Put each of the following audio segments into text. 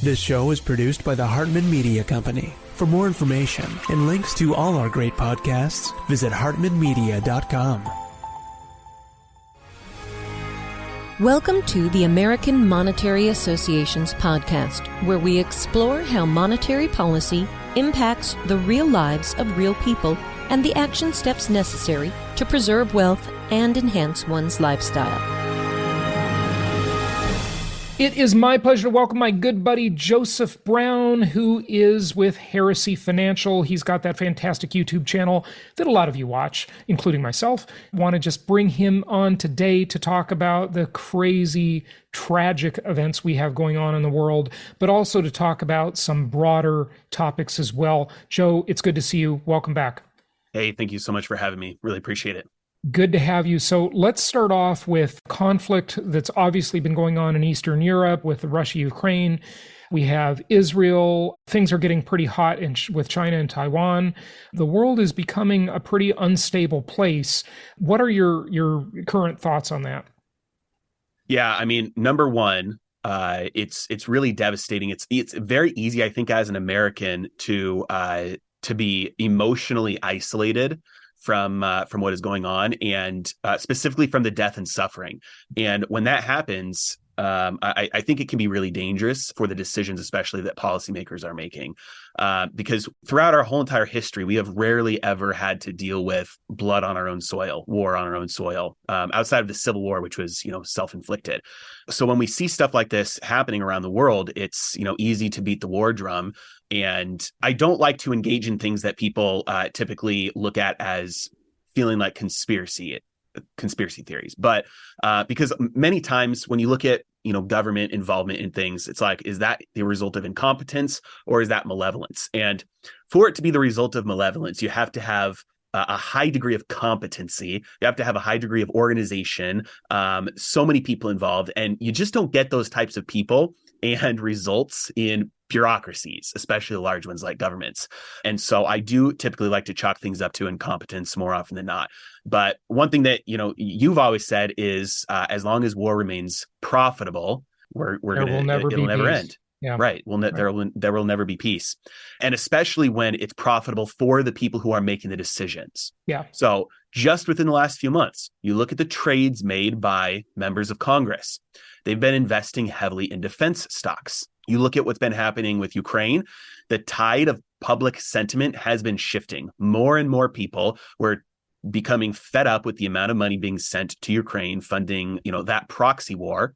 This show is produced by the Hartman Media Company. For more information and links to all our great podcasts, visit hartmanmedia.com. Welcome to the American Monetary Association's podcast, where we explore how monetary policy impacts the real lives of real people and the action steps necessary to preserve wealth and enhance one's lifestyle. It is my pleasure to welcome my good buddy Joseph Brown, who is with Heresy Financial. He's got that fantastic YouTube channel that a lot of you watch, including myself. Want to just bring him on today to talk about the crazy, tragic events we have going on in the world, but also to talk about some broader topics as well. Joe, it's good to see you. Welcome back. Hey, thank you so much for having me. Really appreciate it. Good to have you. So let's start off with conflict that's obviously been going on in Eastern Europe with Russia-Ukraine. We have Israel. Things are getting pretty hot with China and Taiwan. The world is becoming a pretty unstable place. What are your current thoughts on that? Yeah, I mean, number one, it's really devastating. It's very easy, I think, as an American to be emotionally isolated from what is going on, and specifically from the death and suffering. And when that happens, I think it can be really dangerous for the decisions, especially that policymakers are making, because throughout our whole entire history, we have rarely ever had to deal with blood on our own soil, war on our own soil, outside of the Civil War, which was, self-inflicted. So when we see stuff like this happening around the world, it's, easy to beat the war drum. And I don't like to engage in things that people typically look at as feeling like conspiracy theories. But because many times when you look at, government involvement in things, it's like, is that the result of incompetence or is that malevolence? And for it to be the result of malevolence, you have to have a high degree of competency. You have to have a high degree of organization, so many people involved, and you just don't get those types of people and results in bureaucracies, especially the large ones like governments. And so I do typically like to chalk things up to incompetence more often than not. But one thing that, you've always said is as long as war remains profitable, it'll never end. Yeah. Right. There will never be peace. And especially when it's profitable for the people who are making the decisions. Yeah. So just within the last few months, you look at the trades made by members of Congress. They've been investing heavily in defense stocks. You look at what's been happening with Ukraine, the tide of public sentiment has been shifting. More and more people were becoming fed up with the amount of money being sent to Ukraine, funding, that proxy war.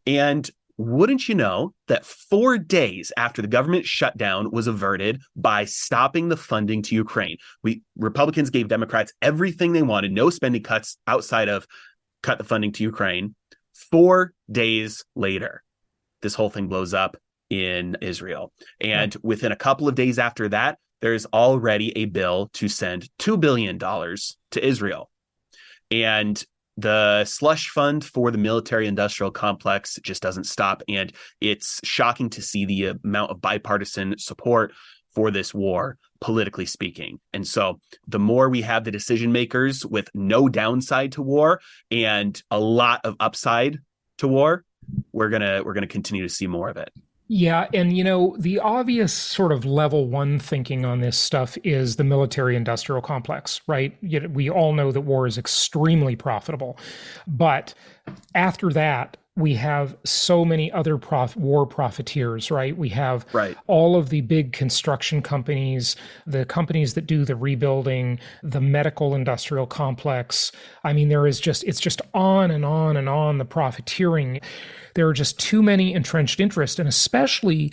And wouldn't you know that 4 days after the government shutdown was averted by stopping the funding to Ukraine, Republicans gave Democrats everything they wanted, no spending cuts outside of cut the funding to Ukraine. 4 days later, this whole thing blows up in Israel. And within a couple of days after that, there's already a bill to send $2 billion to Israel. And the slush fund for the military-industrial complex just doesn't stop. And it's shocking to see the amount of bipartisan support for this war, politically speaking. And so the more we have the decision makers with no downside to war and a lot of upside to war, we're gonna continue to see more of it. Yeah. And, the obvious sort of level one thinking on this stuff is the military industrial complex, right? Yet we all know that war is extremely profitable. But after that, we have so many other war profiteers, right? We have all of the big construction companies, the companies that do the rebuilding, the medical industrial complex. I mean, it's just on and on and on, the profiteering. There are just too many entrenched interests, and especially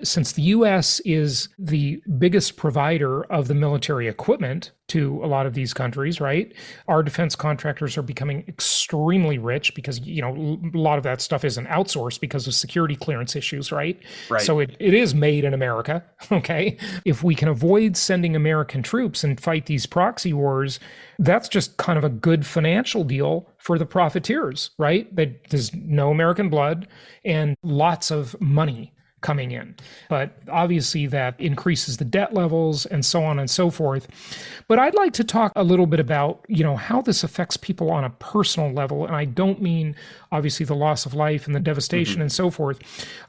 since the U.S. is the biggest provider of the military equipment to a lot of these countries, right? Our defense contractors are becoming extremely rich because, a lot of that stuff isn't outsourced because of security clearance issues, right? So it is made in America, okay? If we can avoid sending American troops and fight these proxy wars, that's just kind of a good financial deal for the profiteers, right? That there's no American blood and lots of money coming in. But obviously that increases the debt levels and so on and so forth. But I'd like to talk a little bit about, how this affects people on a personal level. And I don't mean obviously the loss of life and the devastation and so forth,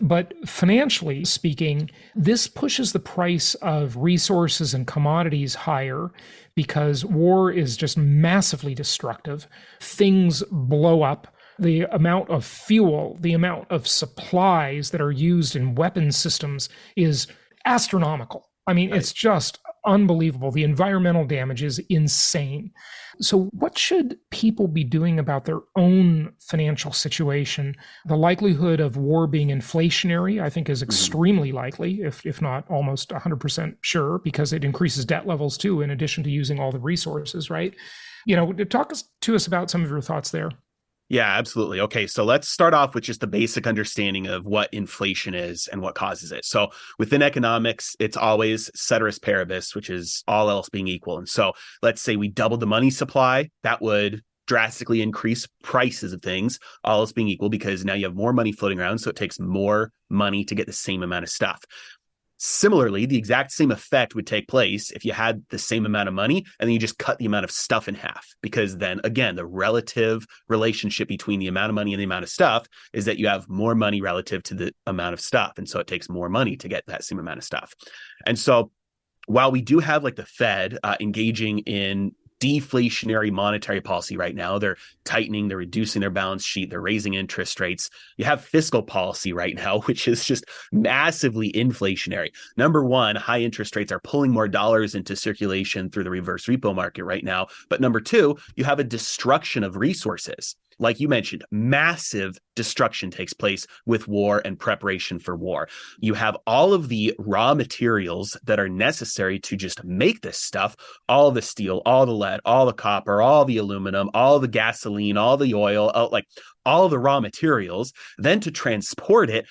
but financially speaking, this pushes the price of resources and commodities higher because war is just massively destructive. Things blow up. The amount of fuel, the amount of supplies that are used in weapon systems is astronomical. I mean, It's just unbelievable. The environmental damage is insane. So what should people be doing about their own financial situation? The likelihood of war being inflationary, I think, is extremely likely, if not almost 100% sure, because it increases debt levels too, in addition to using all the resources, right? Talk to us about some of your thoughts there. Yeah, absolutely. Okay, so let's start off with just the basic understanding of what inflation is and what causes it. So within economics, it's always ceteris paribus, which is all else being equal. And so let's say we doubled the money supply, that would drastically increase prices of things, all else being equal, because now you have more money floating around, so it takes more money to get the same amount of stuff. Similarly, the exact same effect would take place if you had the same amount of money and then you just cut the amount of stuff in half, because then again, the relative relationship between the amount of money and the amount of stuff is that you have more money relative to the amount of stuff. And so it takes more money to get that same amount of stuff. And so while we do have like the Fed engaging in deflationary monetary policy right now, they're tightening, they're reducing their balance sheet, they're raising interest rates. You have fiscal policy right now, which is just massively inflationary. Number one, high interest rates are pulling more dollars into circulation through the reverse repo market right now. But number two, you have a destruction of resources. Like you mentioned, massive destruction takes place with war and preparation for war. You have all of the raw materials that are necessary to just make this stuff, all the steel, all the lead, all the copper, all the aluminum, all the gasoline, all the oil, all the raw materials, then to transport it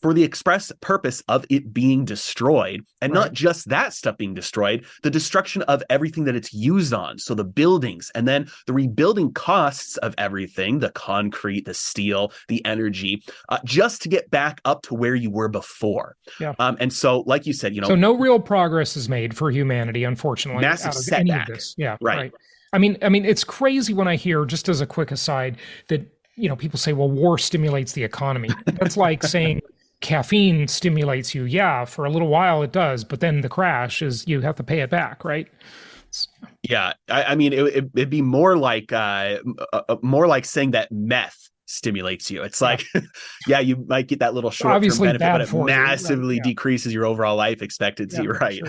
for the express purpose of it being destroyed. And not just that stuff being destroyed, the destruction of everything that it's used on. So the buildings, and then the rebuilding costs of everything, the concrete, the steel, the energy, just to get back up to where you were before. Yeah. And so, like you said, so no real progress is made for humanity, unfortunately. Massive out of setback. Any of this. Yeah, right. I mean, it's crazy when I hear, just as a quick aside, that, people say, well, war stimulates the economy. That's like saying caffeine stimulates you. Yeah, for a little while it does, but then the crash is you have to pay it back, right? Yeah, I mean, it'd be more like saying that meth stimulates you. It's like, yeah, you might get that little short-term benefit, but it massively decreases your overall life expectancy, right?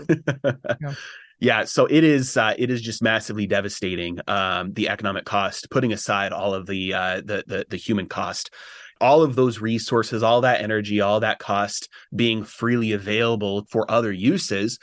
Sure. Yeah, so it is just massively devastating. The economic cost, putting aside all of the human cost. All of those resources, all that energy, all that cost being freely available for other uses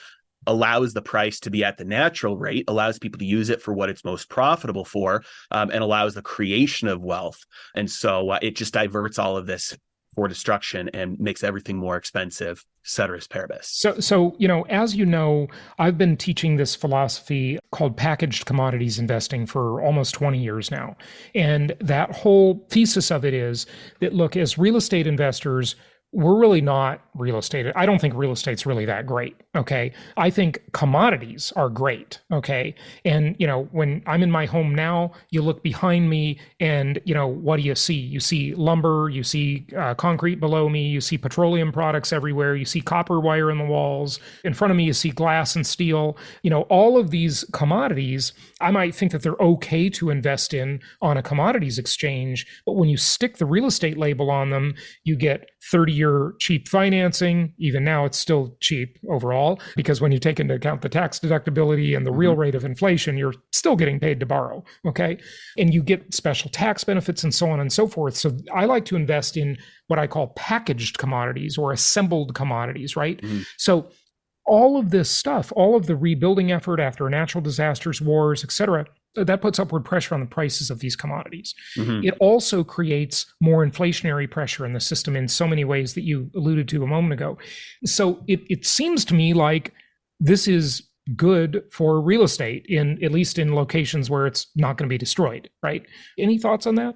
allows the price to be at the natural rate, allows people to use it for what it's most profitable for, and allows the creation of wealth. And so it just diverts all of this for destruction and makes everything more expensive, ceteris paribus. So, as you know, I've been teaching this philosophy called packaged commodities investing for almost 20 years now. And that whole thesis of it is that, look, as real estate investors, we're really not real estate. I don't think real estate's really that great. Okay. I think commodities are great. Okay. And, when I'm in my home now, you look behind me and, what do you see? You see lumber, you see concrete below me, you see petroleum products everywhere, you see copper wire in the walls. In front of me, you see glass and steel. All of these commodities, I might think that they're okay to invest in on a commodities exchange. But when you stick the real estate label on them, you get 30-year cheap financing. Even now, it's still cheap overall, because when you take into account the tax deductibility and the real rate of inflation, you're still getting paid to borrow. Okay. And you get special tax benefits and so on and so forth. So I like to invest in what I call packaged commodities or assembled commodities, right? So all of this stuff, all of the rebuilding effort after natural disasters, wars, et cetera, that puts upward pressure on the prices of these commodities. It also creates more inflationary pressure in the system in so many ways that you alluded to a moment ago. So it seems to me like this is good for real estate, at least in locations where it's not going to be destroyed, right? Any thoughts on that?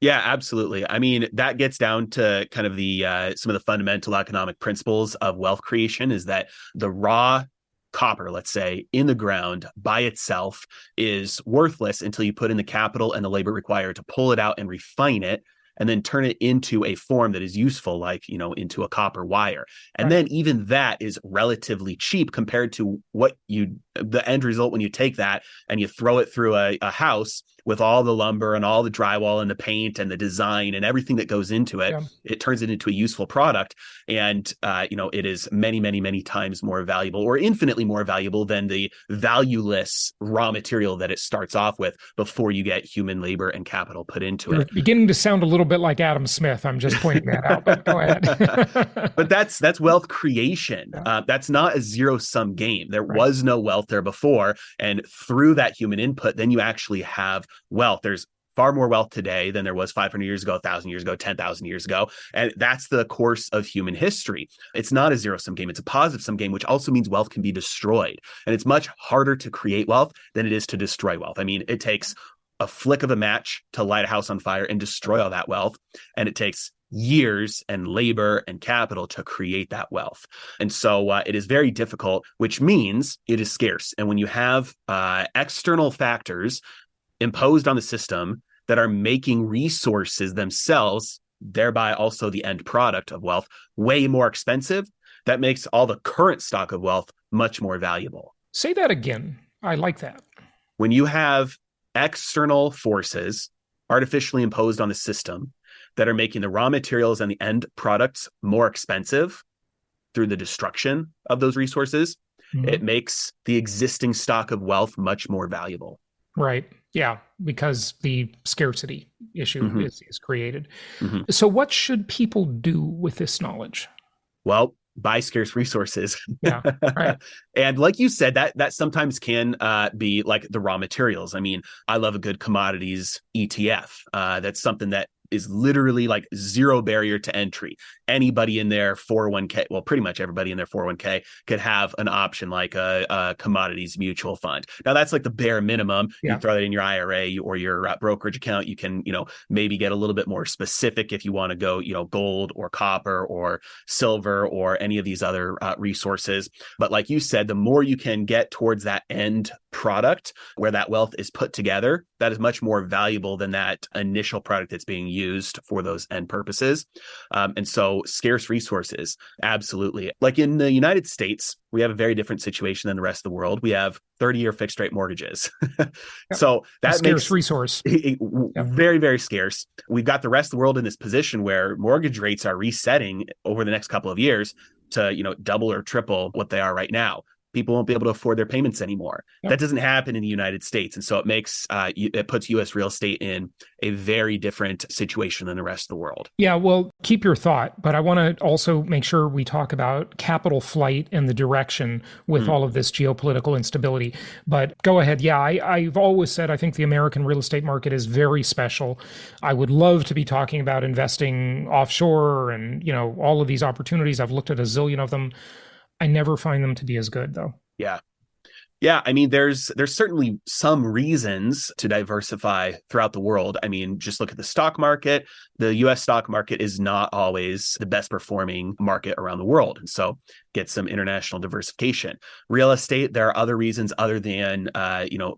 Yeah, absolutely. I mean, that gets down to kind of the some of the fundamental economic principles of wealth creation is that the raw copper, let's say, in the ground by itself is worthless until you put in the capital and the labor required to pull it out and refine it and then turn it into a form that is useful, like, into a copper wire. And Right. then even that is relatively cheap compared to the end result when you take that and you throw it through a house with all the lumber and all the drywall and the paint and the design and everything that goes into it. Yeah. It turns it into a useful product. And, it is many, many, many times more valuable or infinitely more valuable than the valueless raw material that it starts off with before you get human labor and capital put into You're it. beginning to sound a little bit like Adam Smith. I'm just pointing that out, but go ahead. But that's wealth creation. Yeah. That's not a zero-sum game. There Right. was no wealth there before. And through that human input, then you actually have wealth. There's far more wealth today than there was 500 years ago, 1,000 years ago, 10,000 years ago. And that's the course of human history. It's not a zero-sum game. It's a positive-sum game, which also means wealth can be destroyed. And it's much harder to create wealth than it is to destroy wealth. I mean, it takes a flick of a match to light a house on fire and destroy all that wealth. And it takes years and labor and capital to create that wealth. And so it is very difficult, which means it is scarce. And when you have external factors imposed on the system that are making resources themselves, thereby also the end product of wealth, way more expensive, that makes all the current stock of wealth much more valuable. Say that again. I like that. When you have external forces artificially imposed on the system that are making the raw materials and the end products more expensive through the destruction of those resources, it makes the existing stock of wealth much more valuable. Right. Yeah, because the scarcity issue is created. Mm-hmm. So what should people do with this knowledge? Well, buy scarce resources. Yeah, right. And like you said, that sometimes can be like the raw materials. I mean, I love a good commodities ETF. That's something that is literally like zero barrier to entry. Anybody in their 401k, well, pretty much everybody in their 401k could have an option like a commodities mutual fund. Now that's like the bare minimum. Yeah. You throw that in your IRA or your brokerage account. You can, maybe get a little bit more specific if you want to go, gold or copper or silver or any of these other resources. But like you said, the more you can get towards that end product where that wealth is put together, that is much more valuable than that initial product that's being used for those end purposes. And so scarce resources, absolutely. Like in the United States, we have a very different situation than the rest of the world. We have 30-year fixed rate mortgages. So that scarce makes resource. Very, very scarce. We've got the rest of the world in this position where mortgage rates are resetting over the next couple of years to, double or triple what they are right now. People won't be able to afford their payments anymore. Yep. That doesn't happen in the United States. And so it makes it puts U.S. real estate in a very different situation than the rest of the world. Yeah, well, keep your thought, but I want to also make sure we talk about capital flight and the direction with all of this geopolitical instability. But go ahead. Yeah, I've always said I think the American real estate market is very special. I would love to be talking about investing offshore and, all of these opportunities. I've looked at a zillion of them. I never find them to be as good, though. Yeah. Yeah, I mean, there's certainly some reasons to diversify throughout the world. I mean, just look at the stock market. The U.S. stock market is not always the best performing market around the world. And so get some international diversification. Real estate, there are other reasons other than,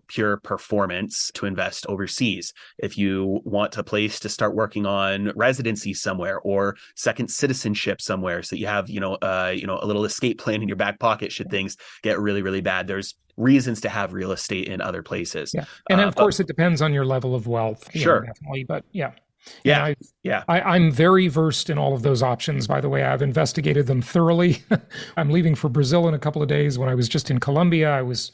pure performance to invest overseas. If you want a place to start working on residency somewhere or second citizenship somewhere, so you have, a little escape plan in your back pocket should things get really, really bad. There's reasons to have real estate in other places. Yeah. And of course, it depends on your level of wealth. Sure. Definitely. But yeah. Yeah. I'm very versed in all of those options, by the way. I've investigated them thoroughly. I'm leaving for Brazil in a couple of days. When I was just in Colombia, I was,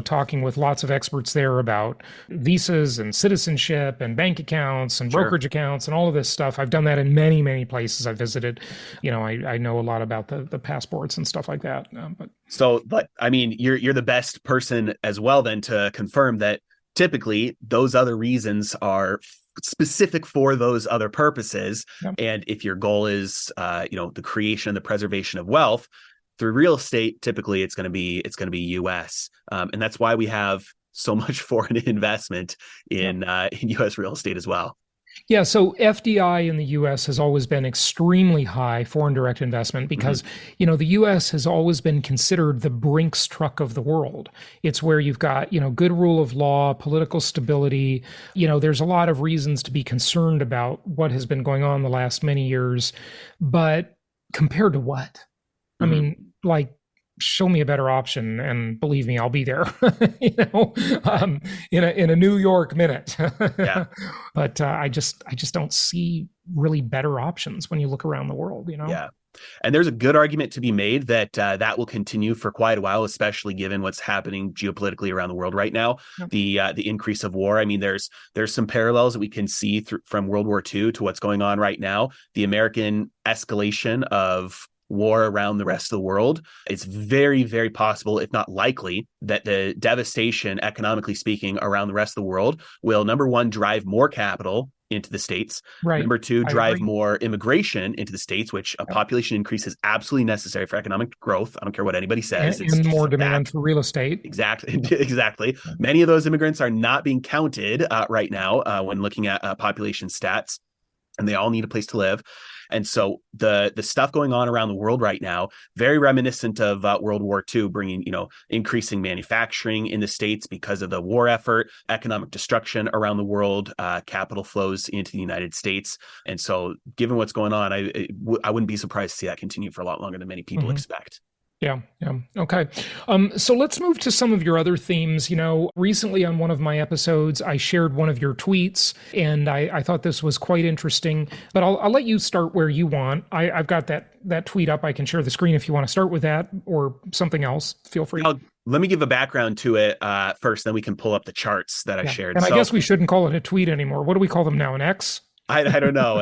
talking with lots of experts there about visas and citizenship and bank accounts and brokerage accounts and all of this stuff. I've done that in many, many places I've visited. I know a lot about the passports and stuff like that. But I mean, you're the best person as well then to confirm that typically those other reasons are specific for those other purposes. Yep. And if your goal is, the creation and the preservation of wealth through real estate, typically it's going to be U.S. And that's why we have so much foreign investment in U.S. real estate as well. Yeah, so FDI in the US has always been extremely high, foreign direct investment, because, the US has always been considered the Brinks truck of the world. It's where you've got, good rule of law, political stability. There's a lot of reasons to be concerned about what has been going on the last many years. But compared to what? I mean, like, show me a better option, and believe me, I'll be there. In a New York minute. Yeah. But I just don't see really better options when you look around the world. Yeah. And there's a good argument to be made that that will continue for quite a while, especially given what's happening geopolitically around the world right now. Yeah. The increase of war. I mean, there's some parallels that we can see from World War II to what's going on right now. The American escalation of war around the rest of the world. It's very, very possible, if not likely, that the devastation, economically speaking, around the rest of the world will, number one, drive more capital into the States. Right. Number two, drive more immigration into the States, which a population increase is absolutely necessary for economic growth. I don't care what anybody says. And more demand for real estate. Exactly. Exactly. Many of those immigrants are not being counted right now when looking at population stats, and they all need a place to live. And so the stuff going on around the world right now, very reminiscent of World War II, bringing, increasing manufacturing in the States because of the war effort, economic destruction around the world, capital flows into the United States. And so given what's going on, I wouldn't be surprised to see that continue for a lot longer than many people expect. Yeah. Okay. So let's move to some of your other themes. Recently on one of my episodes, I shared one of your tweets, and I thought this was quite interesting, but I'll let you start where you want. I've got that tweet up. I can share the screen if you want to start with that or something else. Feel free. Let me give a background to it first, then we can pull up the charts that I shared. And I guess we shouldn't call it a tweet anymore. What do we call them now? An X? I don't know.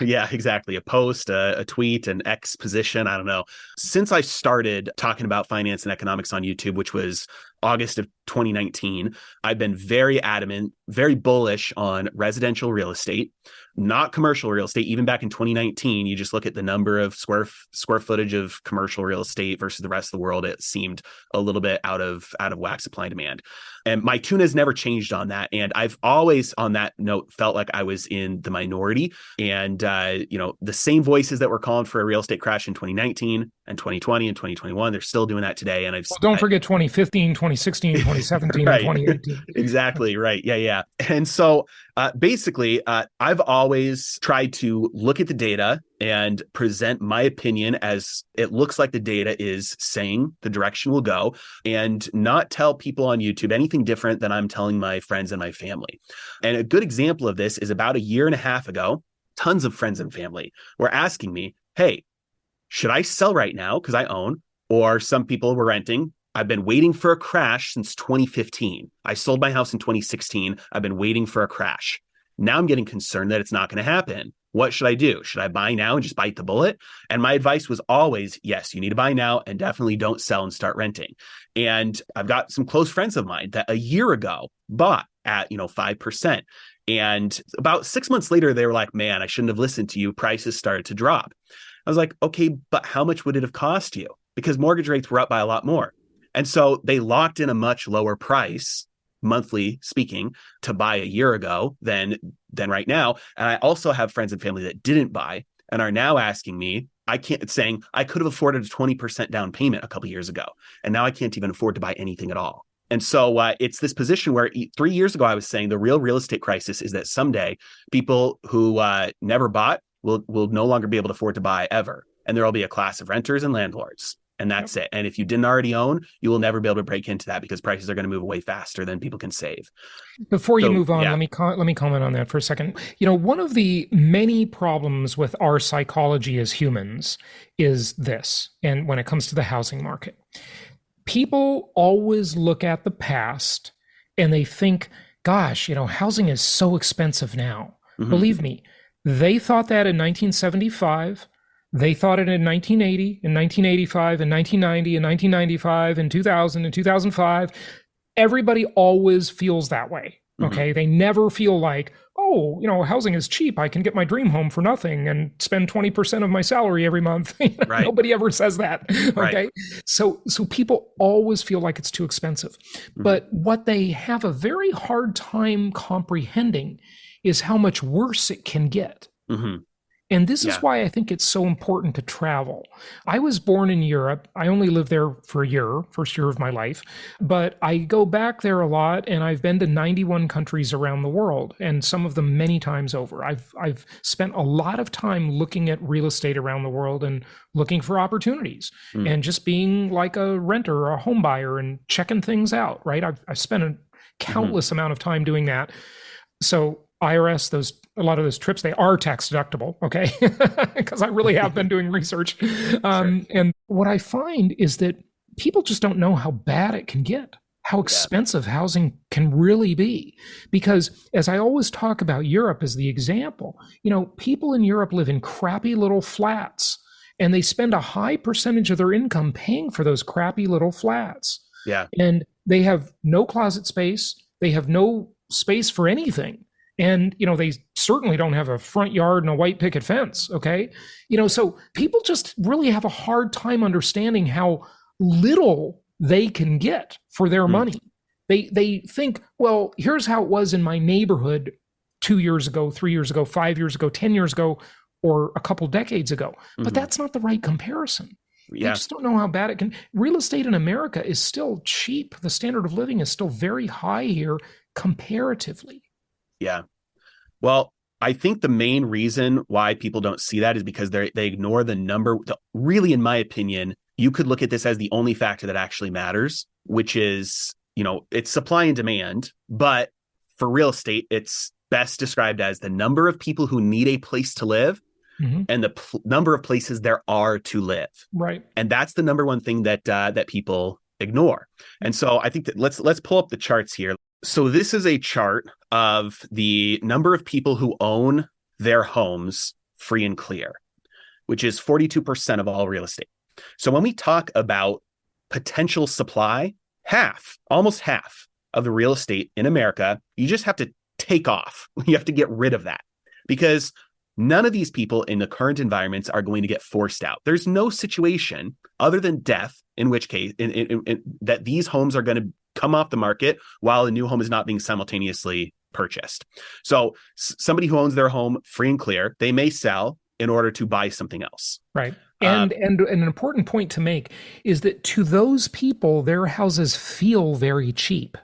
Yeah, exactly. A post, a tweet, an exposition. I don't know. Since I started talking about finance and economics on YouTube, which was August of 2019, I've been very adamant, very bullish on residential real estate, not commercial real estate. Even back in 2019, you just look at the number of square footage of commercial real estate versus the rest of the world. It seemed a little bit out of whack, supply and demand. And my tune has never changed on that. And I've always, on that note, felt like I was in the minority. And, the same voices that were calling for a real estate crash in 2019 and 2020 and 2021, they're still doing that today. And don't forget 2015, 2016, 2017, right. And 2018. Exactly. Right. Yeah. And so basically, I've always tried to look at the data and present my opinion as it looks like the data is saying the direction will go, and not tell people on YouTube anything different than I'm telling my friends and my family. And a good example of this is about a year and a half ago, tons of friends and family were asking me, hey, should I sell right now because I own? Or some people were renting. I've been waiting for a crash since 2015. I sold my house in 2016. I've been waiting for a crash. Now I'm getting concerned that it's not going to happen. What should I do? Should I buy now and just bite the bullet? And my advice was always, yes, you need to buy now and definitely don't sell and start renting. And I've got some close friends of mine that a year ago bought at 5%. And about 6 months later, they were like, man, I shouldn't have listened to you. Prices started to drop. I was like, okay, but how much would it have cost you? Because mortgage rates were up by a lot more. And so they locked in a much lower price, monthly speaking, to buy a year ago than right now. And I also have friends and family that didn't buy and are now asking me, saying I could have afforded a 20% down payment a couple of years ago. And now I can't even afford to buy anything at all. And so it's this position where 3 years ago, I was saying the real estate crisis is that someday people who never bought will no longer be able to afford to buy ever. And there will be a class of renters and landlords. And that's it. And if you didn't already own, you will never be able to break into that because prices are going to move away faster than people can save. Before you move on, let me comment on that for a second. One of the many problems with our psychology as humans is this, and when it comes to the housing market, people always look at the past and they think, gosh, housing is so expensive now. Mm-hmm. Believe me, they thought that in 1975. They thought it in 1980, in 1985, in 1990, in 1995, in 2000, in 2005. Everybody always feels that way, okay? Mm-hmm. They never feel like, oh, housing is cheap. I can get my dream home for nothing and spend 20% of my salary every month. Right. Nobody ever says that, okay? Right. So people always feel like it's too expensive. Mm-hmm. But what they have a very hard time comprehending is how much worse it can get. Mm-hmm. And this is why I think it's so important to travel. I was born in Europe. I only lived there for a year, first year of my life. But I go back there a lot, and I've been to 91 countries around the world, and some of them many times over. I've spent a lot of time looking at real estate around the world and looking for opportunities and just being like a renter or a home buyer and checking things out, right? I've spent a countless amount of time doing that. So IRS, a lot of those trips, they are tax deductible, okay? Because I really have been doing research. And what I find is that people just don't know how bad it can get, how expensive housing can really be. Because as I always talk about Europe as the example, people in Europe live in crappy little flats, and they spend a high percentage of their income paying for those crappy little flats. Yeah. And they have no closet space. They have no space for anything. And, they certainly don't have a front yard and a white picket fence, okay? So people just really have a hard time understanding how little they can get for their money. They think, well, here's how it was in my neighborhood 2 years ago, 3 years ago, 5 years ago, 10 years ago, or a couple decades ago. But that's not the right comparison. Yeah. They just don't know how bad it can. Real estate in America is still cheap. The standard of living is still very high here comparatively. Yeah. Well, I think the main reason why people don't see that is because they ignore the number. Really, in my opinion, you could look at this as the only factor that actually matters, which is, it's supply and demand. But for real estate, it's best described as the number of people who need a place to live and the number of places there are to live. Right. And that's the number one thing that people ignore. And so I think that let's pull up the charts here. So this is a chart of the number of people who own their homes free and clear, which is 42% of all real estate. So when we talk about potential supply, almost half of the real estate in America, you just have to take off. You have to get rid of that because none of these people in the current environments are going to get forced out. There's no situation other than death, in which case that these homes are going to come off the market while a new home is not being simultaneously purchased. So somebody who owns their home free and clear, they may sell in order to buy something else. Right. And an important point to make is that to those people, their houses feel very cheap.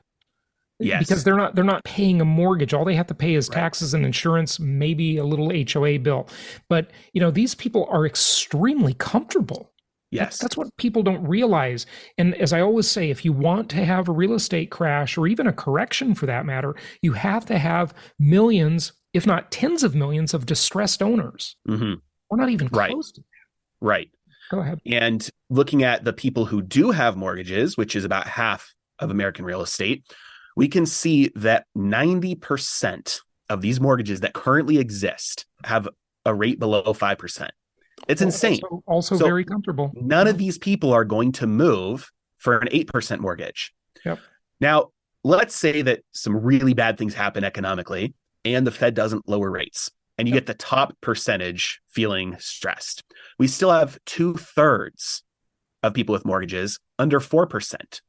Yes. Because they're not paying a mortgage. All they have to pay is taxes and insurance, maybe a little HOA bill. But, these people are extremely comfortable. Yes. That's what people don't realize. And as I always say, if you want to have a real estate crash or even a correction for that matter, you have to have millions, if not tens of millions of distressed owners. We're not even close to that. Right. Go ahead. And looking at the people who do have mortgages, which is about half of American real estate, we can see that 90% of these mortgages that currently exist have a rate below 5%. It's insane. Also so very comfortable. None of these people are going to move for an 8% mortgage. Yep. Now, let's say that some really bad things happen economically and the Fed doesn't lower rates and you get the top percentage feeling stressed. We still have 2/3 of people with mortgages under 4%.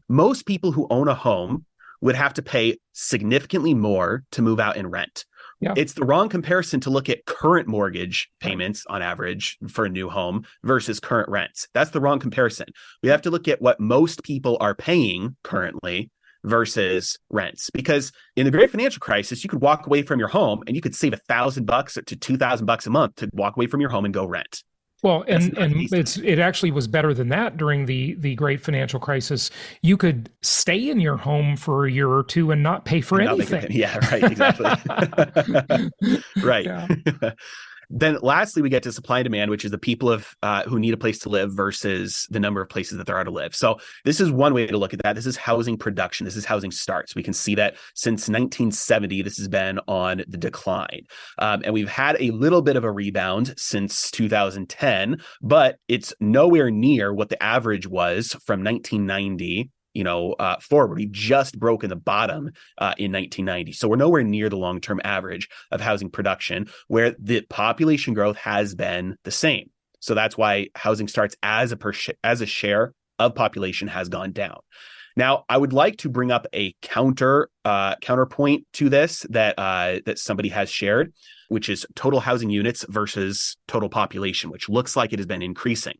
Most people who own a home would have to pay significantly more to move out and rent. Yeah. It's the wrong comparison to look at current mortgage payments on average for a new home versus current rents. That's the wrong comparison. We have to look at what most people are paying currently versus rents. Because in the great financial crisis, you could walk away from your home and you could save $1,000 to $2,000 a month to walk away from your home and go rent. Well, and it actually was better than that during the great financial crisis. You could stay in your home for a year or two and not pay for anything. Yeah, right, exactly. Right. Yeah. Then lastly, we get to supply and demand, which is the people who need a place to live versus the number of places that there are to live. So this is one way to look at that. This is housing production. This is housing starts. We can see that since 1970, this has been on the decline. And we've had a little bit of a rebound since 2010, but it's nowhere near what the average was from 1990 forward. We just broken the bottom in 1990. So we're nowhere near the long-term average of housing production where the population growth has been the same. So that's why housing starts as a share of population has gone down. Now, I would like to bring up a counterpoint to this that somebody has shared, which is total housing units versus total population, which looks like it has been increasing.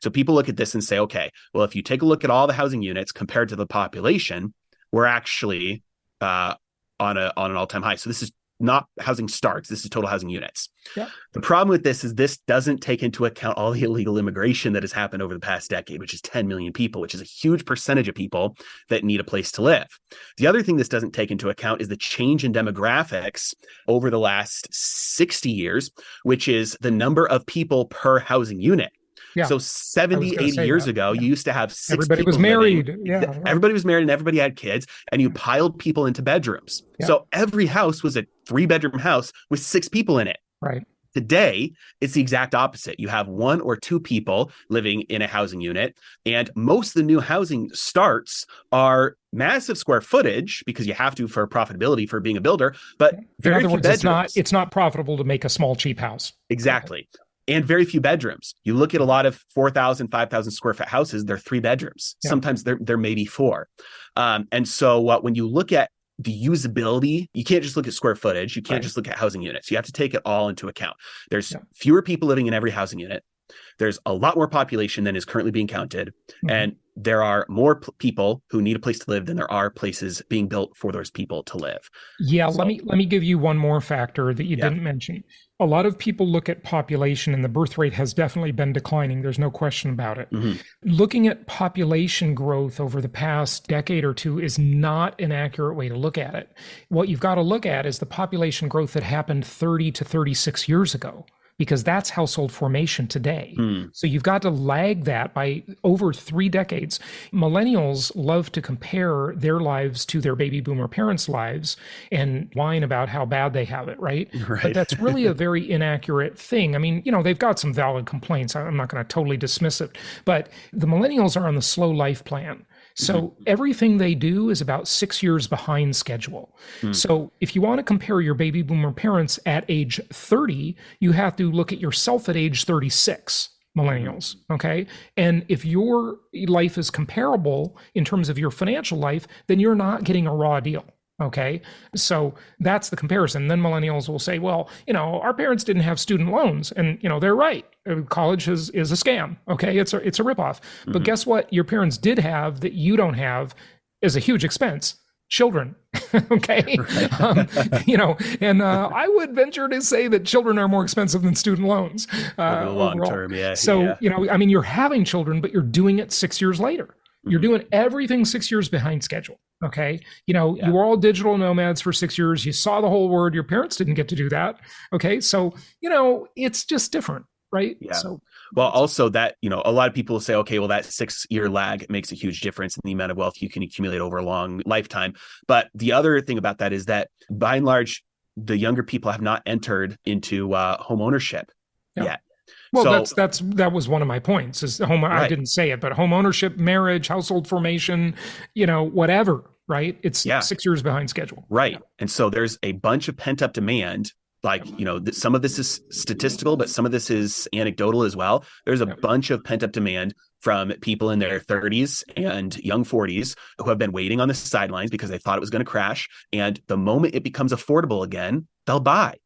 So people look at this and say, okay, well, if you take a look at all the housing units compared to the population, we're actually on an all-time high. So this is not housing starts. This is total housing units. Yeah. The problem with this is this doesn't take into account all the illegal immigration that has happened over the past decade, which is 10 million people, which is a huge percentage of people that need a place to live. The other thing this doesn't take into account is the change in demographics over the last 60 years, which is the number of people per housing unit. Yeah. So 70, 80 years ago, you used to have six everybody people was married. living. Yeah, right. Everybody was married and everybody had kids, and you piled people into bedrooms. Yeah. So every house was a 3-bedroom house with 6 people in it. Right. Today, it's the exact opposite. You have 1 or 2 people living in a housing unit, and most of the new housing starts are massive square footage because you have to for profitability for being a builder, but very few bedrooms. It's not profitable to make a small, cheap house. Exactly. And very few bedrooms. You look at a lot of 4,000, 5,000 square foot houses, they're 3 bedrooms. Yeah. Sometimes they're maybe 4. And so when you look at the usability, you can't just look at square footage. You can't just look at housing units. You have to take it all into account. There's fewer people living in every housing unit. There's a lot more population than is currently being counted. Mm-hmm. And there are more people who need a place to live than there are places being built for those people to live. Yeah, so, let me give you one more factor that you didn't mention. A lot of people look at population, and the birth rate has definitely been declining. There's no question about it. Mm-hmm. Looking at population growth over the past decade or two is not an accurate way to look at it. What you've got to look at is the population growth that happened 30 to 36 years ago, because that's household formation today. So you've got to lag that by over 3 decades. Millennials love to compare their lives to their baby boomer parents' lives and whine about how bad they have it, right? But that's really a very inaccurate thing. I mean, they've got some valid complaints. I'm not going to totally dismiss it, but the millennials are on the slow life plan. So everything they do is about 6 years behind schedule. So if you want to compare your baby boomer parents at age 30, you have to look at yourself at age 36, millennials, okay? And if your life is comparable in terms of your financial life, then you're not getting a raw deal. Okay, so that's the comparison. Then millennials will say, well, our parents didn't have student loans, and they're right. College is a scam. Okay, it's a ripoff. But guess what? Your parents did have that you don't have is a huge expense. Children. Okay, and I would venture to say that children are more expensive than student loans over the long term. Yeah. So you're having children, but you're doing it 6 years later. You're doing everything 6 years behind schedule. Okay. You were all digital nomads for 6 years. You saw the whole world. Your parents didn't get to do that. Okay. So, it's just different, right? Yeah. So, well, also that, a lot of people say, okay, well, that 6-year lag makes a huge difference in the amount of wealth you can accumulate over a long lifetime. But the other thing about that is that by and large, the younger people have not entered into home ownership yet. Well, that was one of my points is home. Right. I didn't say it, but home ownership, marriage, household formation, whatever, right? It's 6 years behind schedule. Right. And so there's a bunch of pent up demand. Like, some of this is statistical, but some of this is anecdotal as well. There's a bunch of pent up demand from people in their 30s and young 40s who have been waiting on the sidelines because they thought it was going to crash. And the moment it becomes affordable again, they'll buy.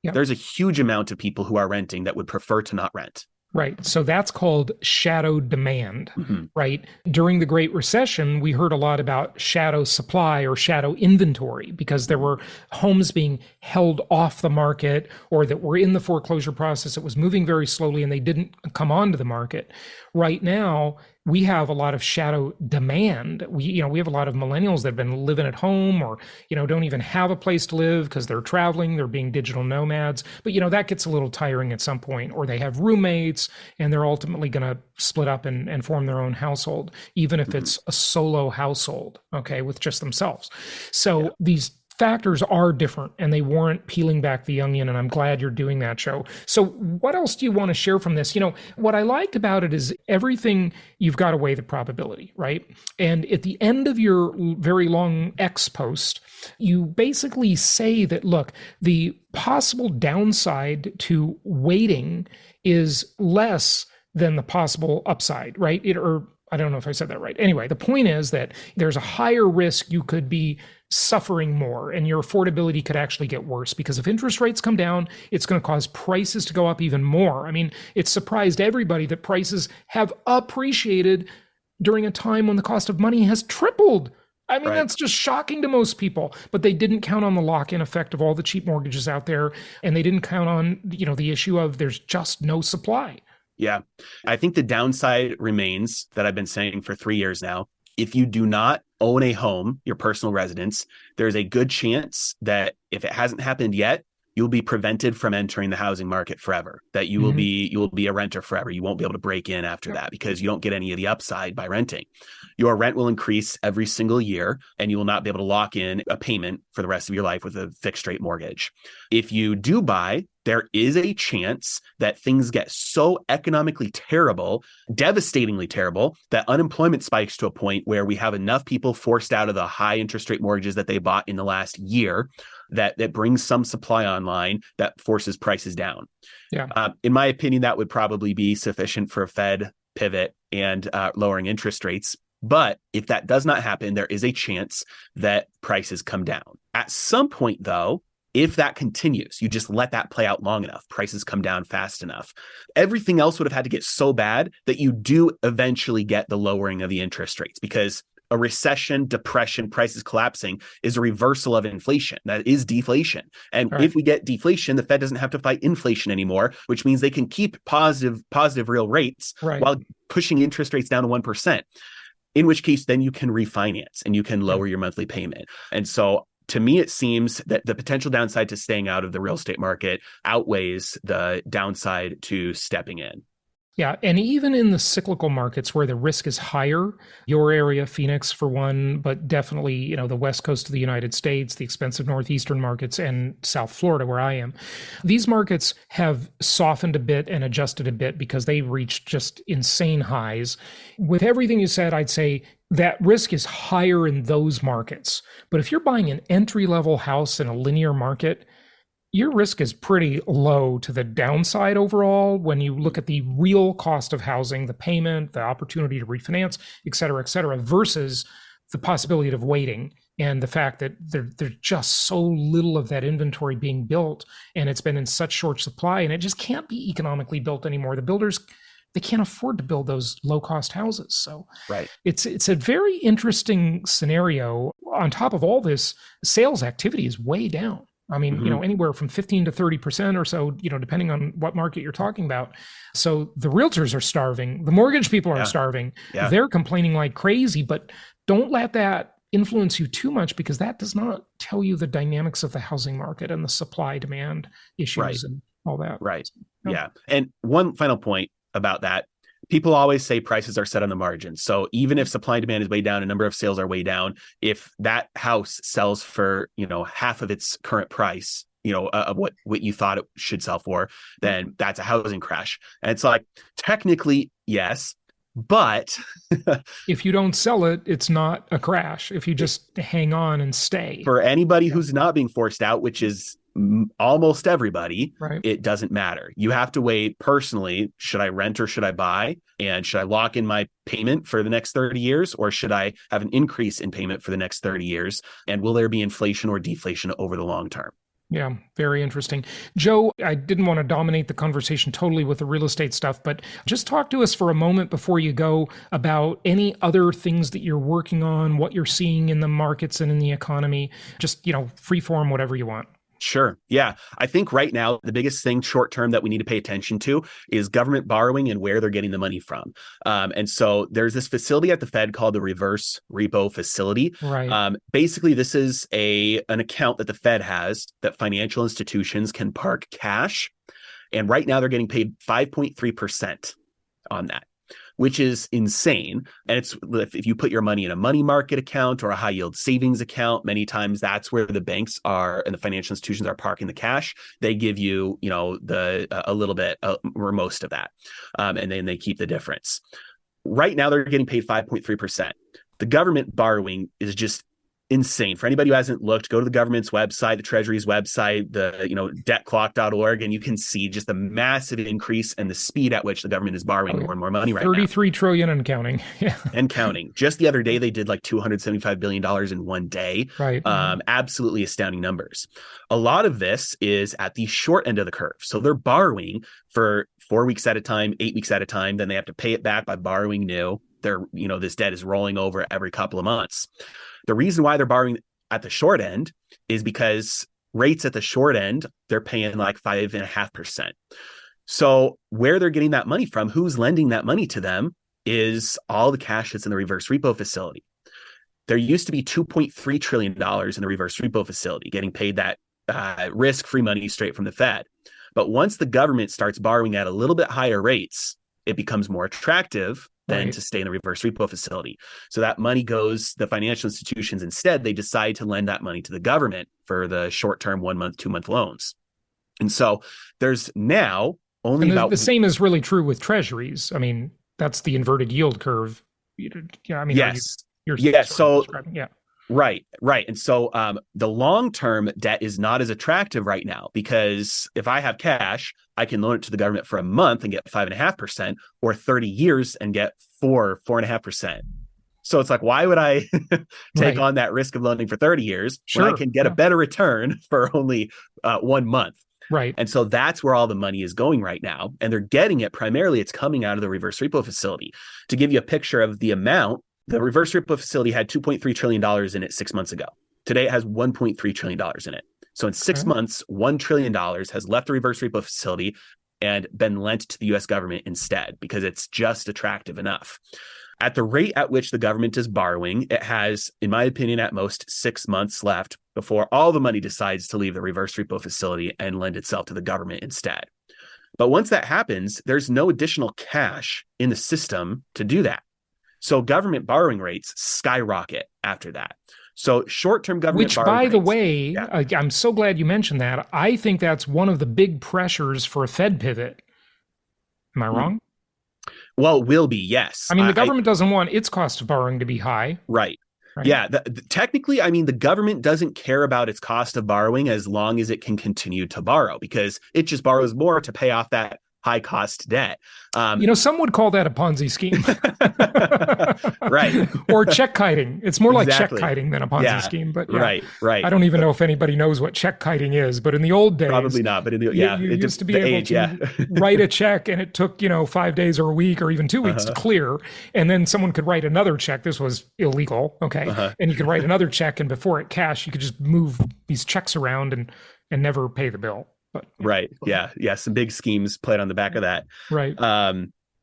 Yep. There's a huge amount of people who are renting that would prefer to not rent. Right. So that's called shadow demand, right? During the Great Recession, we heard a lot about shadow supply or shadow inventory because there were homes being held off the market or that were in the foreclosure process. It was moving very slowly and they didn't come onto the market. Right now, we have a lot of shadow demand. We have a lot of millennials that have been living at home or, don't even have a place to live because they're traveling, they're being digital nomads. But, that gets a little tiring at some point, or they have roommates and they're ultimately going to split up and form their own household, even if it's a solo household, okay, with just themselves. So these factors are different and they warrant peeling back the onion. And I'm glad you're doing that, Joe. So what else do you want to share from this? What I liked about it is everything you've got to weigh the probability, right? And at the end of your very long X post, you basically say that, look, the possible downside to waiting is less than the possible upside, right? I don't know if I said that right. Anyway, the point is that there's a higher risk you could be suffering more and your affordability could actually get worse, because if interest rates come down, it's going to cause prices to go up even more. I mean, it's surprised everybody that prices have appreciated during a time when the cost of money has tripled. I mean, that's just shocking to most people, but they didn't count on the lock-in effect of all the cheap mortgages out there. And they didn't count on, the issue of there's just no supply. Yeah. I think the downside remains that I've been saying for 3 years now. If you do not own a home, your personal residence, there's a good chance that if it hasn't happened yet, you'll be prevented from entering the housing market forever, that you will be a renter forever. You won't be able to break in after that because you don't get any of the upside by renting. Your rent will increase every single year and you will not be able to lock in a payment for the rest of your life with a fixed rate mortgage. If you do buy, there is a chance that things get so economically terrible, devastatingly terrible, that unemployment spikes to a point where we have enough people forced out of the high interest rate mortgages that they bought in the last year that brings some supply online that forces prices down. Yeah. In my opinion, that would probably be sufficient for a Fed pivot and lowering interest rates. But if that does not happen, there is a chance that prices come down. At some point, though, if that continues, you just let that play out long enough, prices come down fast enough, everything else would have had to get so bad that you do eventually get the lowering of the interest rates, because a recession, depression, prices collapsing is a reversal of inflation. That is deflation. And if we get deflation, the Fed doesn't have to fight inflation anymore, which means they can keep positive real rates while pushing interest rates down to 1%, in which case then you can refinance and you can lower your monthly payment. And so to me, it seems that the potential downside to staying out of the real estate market outweighs the downside to stepping in. Yeah. And even in the cyclical markets where the risk is higher, your area, Phoenix for one, but definitely, the West Coast of the United States, the expensive Northeastern markets, and South Florida where I am, these markets have softened a bit and adjusted a bit because they reached just insane highs. With everything you said, I'd say that risk is higher in those markets. But if you're buying an entry-level house in a linear market, your risk is pretty low to the downside overall when you look at the real cost of housing, the payment, the opportunity to refinance, et cetera, versus the possibility of waiting and the fact that there's just so little of that inventory being built and it's been in such short supply and it just can't be economically built anymore. The builders, they can't afford to build those low-cost houses. So it's a very interesting scenario. On top of all this, sales activity is way down. I mean, anywhere from 15 to 30% or so, depending on what market you're talking about. So the realtors are starving. The mortgage people are starving. Yeah. They're complaining like crazy, but don't let that influence you too much because that does not tell you the dynamics of the housing market and the supply demand issues and all that. Right. So, yeah. And one final point about that. People always say prices are set on the margin. So even if supply and demand is way down, a number of sales are way down. If that house sells for, half of its current price, of what you thought it should sell for, then that's a housing crash. And it's like, technically, yes, but if you don't sell it, it's not a crash. If you just hang on and stay. For anybody who's not being forced out, which is almost everybody, it doesn't matter. You have to weigh personally, should I rent or should I buy? And should I lock in my payment for the next 30 years? Or should I have an increase in payment for the next 30 years? And will there be inflation or deflation over the long term? Yeah, very interesting. Joe, I didn't want to dominate the conversation totally with the real estate stuff, but just talk to us for a moment before you go about any other things that you're working on, what you're seeing in the markets and in the economy, just, free form, whatever you want. Sure. Yeah. I think right now, the biggest thing short term that we need to pay attention to is government borrowing and where they're getting the money from. And so there's this facility at the Fed called the reverse repo facility. Right. Basically, this is an account that the Fed has that financial institutions can park cash. And right now they're getting paid 5.3% on that, which is insane. And it's if you put your money in a money market account or a high yield savings account, many times that's where the banks are and the financial institutions are parking the cash. They give you, a little bit or most of that. And then they keep the difference. Right now, they're getting paid 5.3%. The government borrowing is just insane. For anybody who hasn't looked, go to the government's website, the Treasury's website, the debtclock.org, and you can see just the massive increase and the speed at which the government is borrowing more and more money right now. 33 trillion and counting. Yeah. And counting. Just the other day, they did like $275 billion in one day. Right. Absolutely astounding numbers. A lot of this is at the short end of the curve. So they're borrowing for 4 weeks at a time, 8 weeks at a time. Then they have to pay it back by borrowing new. This debt is rolling over every couple of months. The reason why they're borrowing at the short end is because rates at the short end, they're paying like 5.5%. So where they're getting that money from, who's lending that money to them, is all the cash that's in the reverse repo facility. There used to be $2.3 trillion in the reverse repo facility, getting paid that risk-free money straight from the Fed. But once the government starts borrowing at a little bit higher rates, it becomes more attractive than to stay in the reverse repo facility. So that money goes, the financial institutions instead, they decide to lend that money to the government for the short-term 1 month, 2 month loans. And so there's now only about... The same is really true with treasuries. I mean, that's the inverted yield curve. Yeah, I mean, yes. Yeah. Right. And so the long-term debt is not as attractive right now, because if I have cash, I can loan it to the government for a month and get 5.5%, or 30 years and get 4.5%. So it's like, why would I take on that risk of loaning for 30 years when I can get a better return for only 1 month? Right. And so that's where all the money is going right now. And they're getting it primarily, it's coming out of the reverse repo facility. To give you a picture of the amount, the reverse repo facility had $2.3 trillion in it 6 months ago. Today it has $1.3 trillion in it. So in 6 months, $1 trillion has left the reverse repo facility and been lent to the US government instead, because it's just attractive enough. At the rate at which the government is borrowing, it has, in my opinion, at most 6 months left before all the money decides to leave the reverse repo facility and lend itself to the government instead. But once that happens, there's no additional cash in the system to do that. So government borrowing rates skyrocket after that. So short-term government borrowing rates... Which, by the way, I'm so glad you mentioned that. I think that's one of the big pressures for a Fed pivot. Am I wrong? Well, it will be, yes. I mean, the government doesn't want its cost of borrowing to be high. Right. Yeah. Technically, I mean, the government doesn't care about its cost of borrowing as long as it can continue to borrow, because it just borrows more to pay off that high cost debt. Some would call that a Ponzi scheme. Right. Or check kiting. It's more like check kiting than a Ponzi scheme. But right. I don't even know if anybody knows what check kiting is, but in the old days, probably not. But in the you used to be able to write a check, and it took 5 days or a week or even 2 weeks to clear, and then someone could write another check. This was illegal, and you could write another check, and before it cashed, you could just move these checks around and never pay the bill. But, right. Yeah. Some big schemes played on the back of that. Right.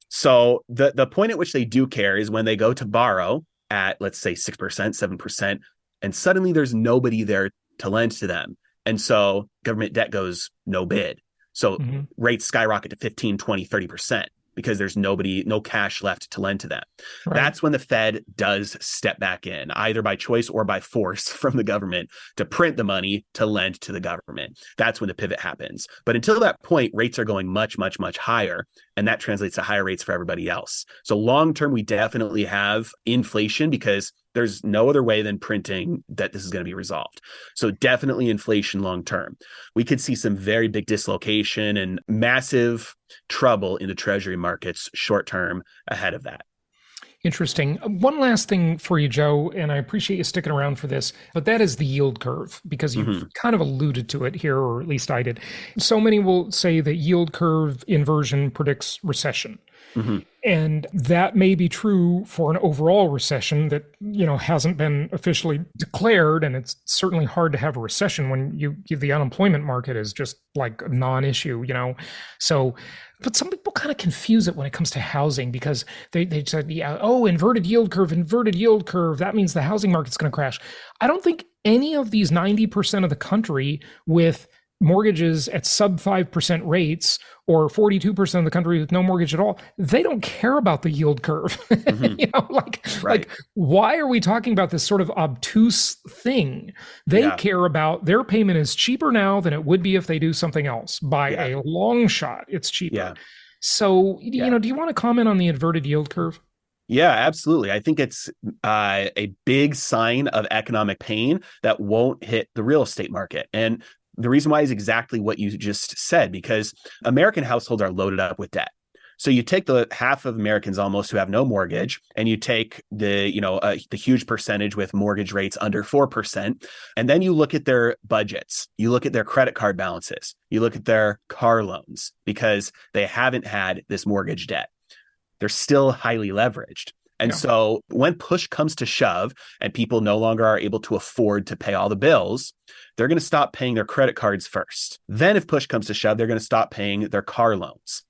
So the point at which they do care is when they go to borrow at, let's say, 6%, 7%, and suddenly there's nobody there to lend to them. And so government debt goes no bid. So rates skyrocket to 15, 20, 30%. Because there's no cash left to lend to them. Right. That's when the Fed does step back in, either by choice or by force from the government, to print the money to lend to the government. That's when the pivot happens. But until that point, rates are going much, much, much higher. And that translates to higher rates for everybody else. So long term, we definitely have inflation, because there's no other way than printing that this is going to be resolved. So definitely inflation long term. We could see some very big dislocation and massive trouble in the treasury markets short term ahead of that. Interesting. One last thing for you, Joe, and I appreciate you sticking around for this, but that is the yield curve, because you've kind of alluded to it here, or at least I did. So many will say that yield curve inversion predicts recession. And that may be true for an overall recession that, hasn't been officially declared. And it's certainly hard to have a recession when the unemployment market is just like a non-issue, So, but some people kind of confuse it when it comes to housing, because they said, inverted yield curve. That means the housing market's going to crash. I don't think any of these 90% of the country with mortgages at sub 5% rates, or 42% of the country with no mortgage at all, they don't care about the yield curve. Like, why are we talking about this sort of obtuse thing? They care about their payment is cheaper now than it would be if they do something else. By a long shot, it's cheaper. So, do you want to comment on the inverted yield curve? Yeah, absolutely. I think it's a big sign of economic pain that won't hit the real estate market. And the reason why is exactly what you just said, because American households are loaded up with debt. So you take the half of Americans almost who have no mortgage, and you take the huge percentage with mortgage rates under 4%, and then you look at their budgets, you look at their credit card balances, you look at their car loans, because they haven't had this mortgage debt. They're still highly leveraged. And so when push comes to shove and people no longer are able to afford to pay all the bills, they're going to stop paying their credit cards first. Then if push comes to shove, they're going to stop paying their car loans.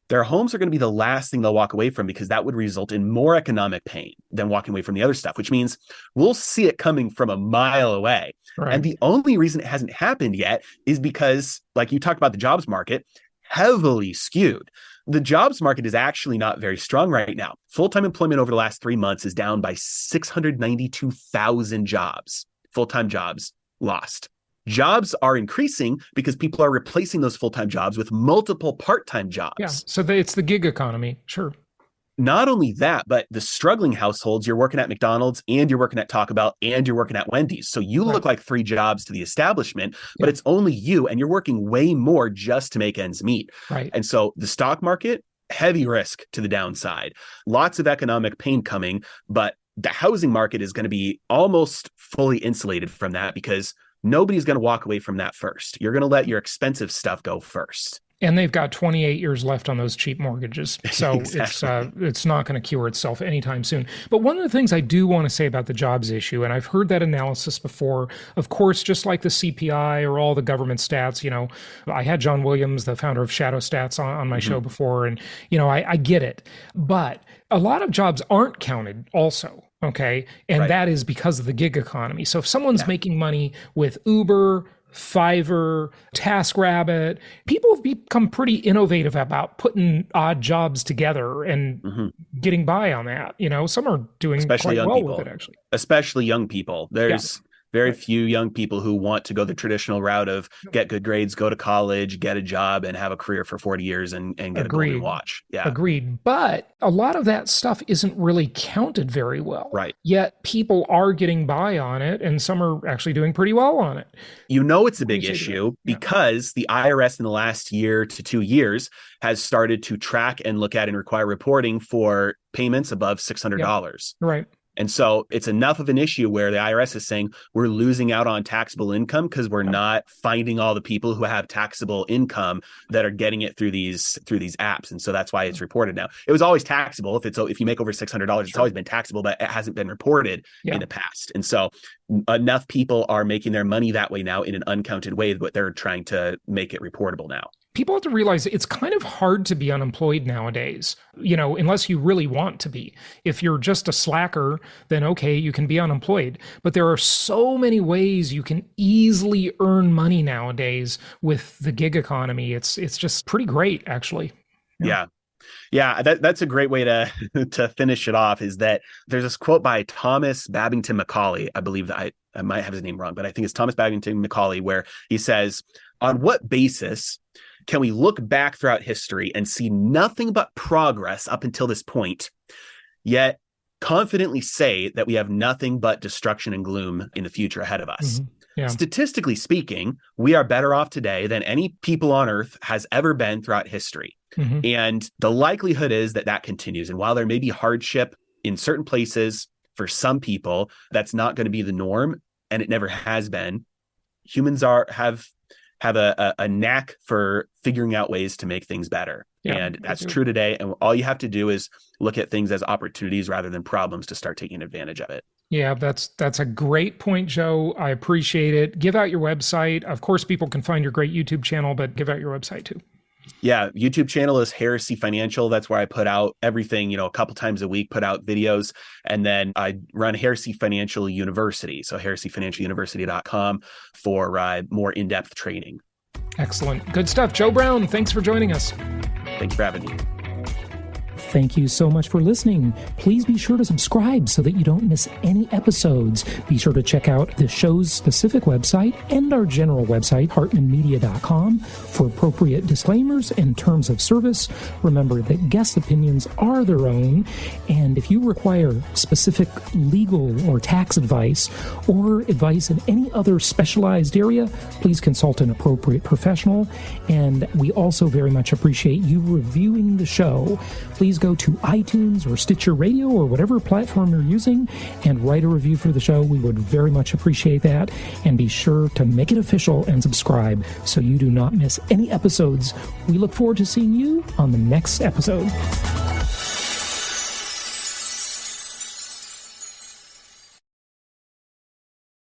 Their homes are going to be the last thing they'll walk away from, because that would result in more economic pain than walking away from the other stuff, which means we'll see it coming from a mile away. Right. And the only reason it hasn't happened yet is because, like you talked about, the jobs market, heavily skewed. The jobs market is actually not very strong right now. Full-time employment over the last 3 months is down by 692,000 jobs, full-time jobs lost. Jobs are increasing because people are replacing those full-time jobs with multiple part-time jobs. Yeah, so it's the gig economy, sure. Not only that, but the struggling households, you're working at McDonald's and you're working at Taco Bell and you're working at Wendy's. So you look like 3 jobs to the establishment, but it's only you, and you're working way more just to make ends meet. Right. And so the stock market, heavy risk to the downside, lots of economic pain coming, but the housing market is going to be almost fully insulated from that, because nobody's going to walk away from that first. You're going to let your expensive stuff go first. And they've got 28 years left on those cheap mortgages. So Exactly. it's not going to cure itself anytime soon. But one of the things I do want to say about the jobs issue, and I've heard that analysis before, of course, just like the CPI or all the government stats, I had John Williams, the founder of Shadow Stats, on my show before. And, I get it. But a lot of jobs aren't counted also. Okay. And that is because of the gig economy. So if someone's making money with Uber, Fiverr, TaskRabbit, people have become pretty innovative about putting odd jobs together and getting by on that. Some are doing quite well with it, actually. Especially young people. There's very few young people who want to go the traditional route of get good grades, go to college, get a job, and have a career for 40 years and get a golden watch. Yeah. Agreed. But a lot of that stuff isn't really counted very well. Right. Yet people are getting by on it, and some are actually doing pretty well on it. It's a big issue because the IRS in the last year to 2 years has started to track and look at and require reporting for payments above $600. Right. And so it's enough of an issue where the IRS is saying we're losing out on taxable income because we're not finding all the people who have taxable income that are getting it through these apps. And so that's why it's reported now. It was always taxable. If you make over $600, it's always been taxable, but it hasn't been reported in the past. And so enough people are making their money that way now in an uncounted way, but they're trying to make it reportable now. People have to realize it's kind of hard to be unemployed nowadays, unless you really want to be. If you're just a slacker, then okay, you can be unemployed. But there are so many ways you can easily earn money nowadays with the gig economy. It's just pretty great, actually. Yeah. That's a great way to finish it off, is that there's this quote by Thomas Babington Macaulay. I believe that I might have his name wrong, but I think it's Thomas Babington Macaulay, where he says, on what basis can we look back throughout history and see nothing but progress up until this point, yet confidently say that we have nothing but destruction and gloom in the future ahead of us? Yeah. Statistically speaking, we are better off today than any people on earth has ever been throughout history. And the likelihood is that continues. And while there may be hardship in certain places for some people, that's not going to be the norm, and it never has been. Humans have a knack for figuring out ways to make things better. And that's true today. And all you have to do is look at things as opportunities rather than problems to start taking advantage of it. Yeah, that's a great point, Joe. I appreciate it. Give out your website. Of course, people can find your great YouTube channel, but give out your website too. Yeah, YouTube channel is Heresy Financial. That's where I put out everything, a couple times a week, put out videos. And then I run Heresy Financial University. So heresyfinancialuniversity.com for more in-depth training. Excellent. Good stuff. Joe Brown, thanks for joining us. Thanks for having me. Thank you so much for listening. Please be sure to subscribe so that you don't miss any episodes. Be sure to check out the show's specific website and our general website, hartmanmedia.com, for appropriate disclaimers and terms of service. Remember that guest opinions are their own, and if you require specific legal or tax advice or advice in any other specialized area, please consult an appropriate professional. And we also very much appreciate you reviewing the show. Please go to iTunes or Stitcher Radio or whatever platform you're using and write a review for the show. We would very much appreciate that. And be sure to make it official and subscribe so you do not miss any episodes. We look forward to seeing you on the next episode.